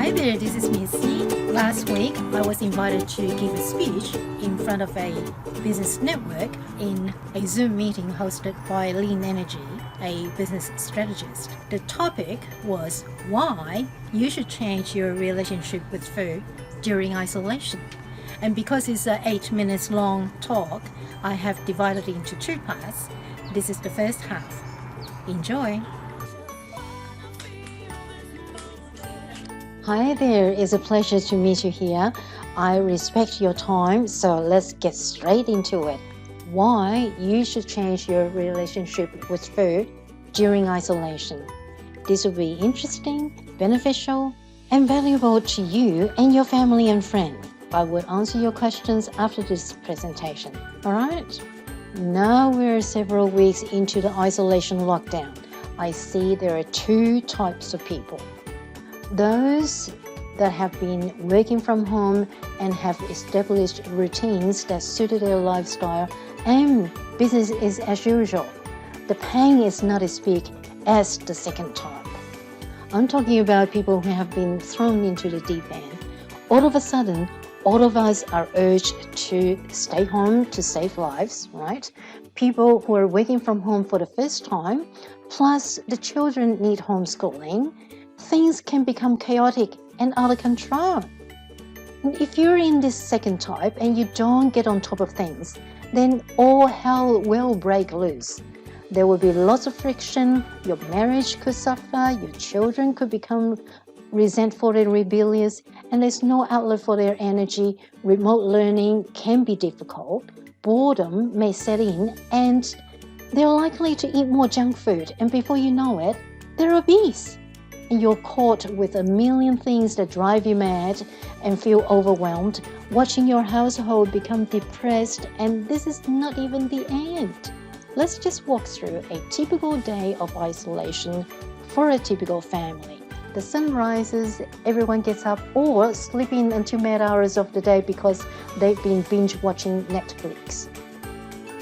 Hi there, this is Missy. Last week, I was invited to give a speech in front of a business network in a Zoom meeting hosted by Lean Energy, a business strategist. The topic was why you should change your relationship with food during isolation. And because it's an 8 minutes long talk, I have divided it into two parts. This is the first half. Enjoy! Hi there, it's a pleasure to meet you here. I respect your time, so let's get straight into it. Why you should change your relationship with food during isolation. This will be interesting, beneficial, and valuable to you and your family and friends. I will answer your questions after this presentation. Alright? Now we're several weeks into the isolation lockdown. I see there are two types of people. Those that have been working from home and have established routines that suited their lifestyle and business is as usual. The pain is not as big as the second type. I'm talking about people who have been thrown into the deep end. All of a sudden, all of us are urged to stay home to save lives, right? People who are working from home for the first time, plus the children need homeschooling. Things can become chaotic and out of control. If you're in this second type and you don't get on top of things, then all hell will break loose. There will be lots of friction, your marriage could suffer, your children could become resentful and rebellious, and there's no outlet for their energy. Remote learning can be difficult, boredom may set in, and they're likely to eat more junk food, and before you know it, they're obese. And you're caught with a million things that drive you mad and feel overwhelmed, watching your household become depressed, and this is not even the end. Let's just walk through a typical day of isolation for a typical family. The sun rises, everyone gets up or sleep in until mid hours of the day because they've been binge watching Netflix.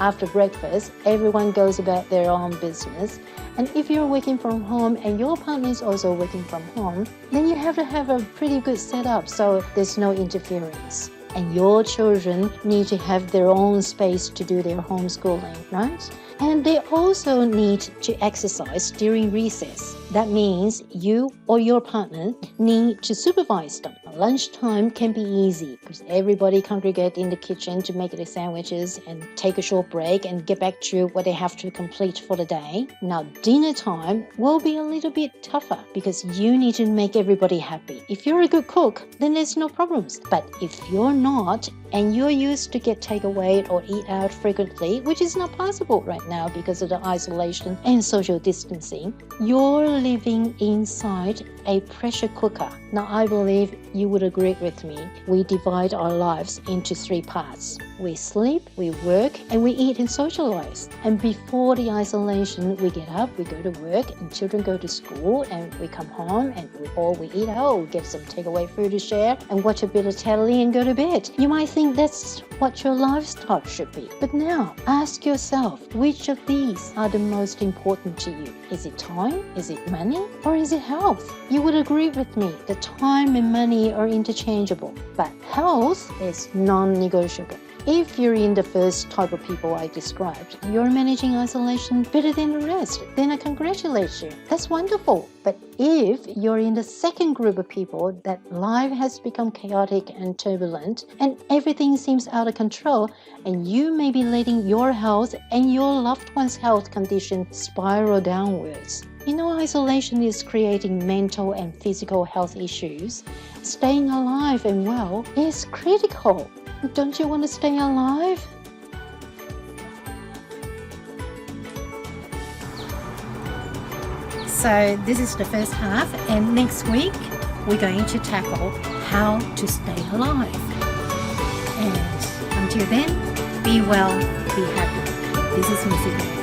After breakfast, everyone goes about their own business. And if you're working from home and your partner is also working from home, then you have to have a pretty good setup so there's no interference. And your children need to have their own space to do their homeschooling, right? And they also need to exercise during recess. That means you or your partner need to supervise them. Lunchtime can be easy because everybody congregate in the kitchen to make the sandwiches and take a short break and get back to what they have to complete for the day. Now, dinner time will be a little bit tougher because you need to make everybody happy. If you're a good cook, then there's no problems. But if you're not and you're used to get takeaway or eat out frequently, which is not possible right now because of the isolation and social distancing, you're living inside a pressure cooker. Now, I believe you would agree with me. We divide our lives into three parts. We sleep, we work, and we eat and socialize. And before the isolation, we get up, we go to work, and children go to school, and we come home, and we eat out, we get some takeaway food to share, and watch a bit of telly and go to bed. You might think that's what your lifestyle should be. But now, ask yourself, which of these are the most important to you? Is it time? Is it money? Or is it health? You would agree with me that time and money are interchangeable, but health is non-negotiable. If you're in the first type of people I described, you're managing isolation better than the rest, then I congratulate you. That's wonderful. But if you're in the second group of people that life has become chaotic and turbulent and everything seems out of control, and you may be letting your health and your loved one's health condition spiral downwards. You know, isolation is creating mental and physical health issues. Staying alive and well is critical. Don't you want to stay alive? So this is the first half, and next week we're going to tackle how to stay alive. And until then, be well, be happy. This is Missy.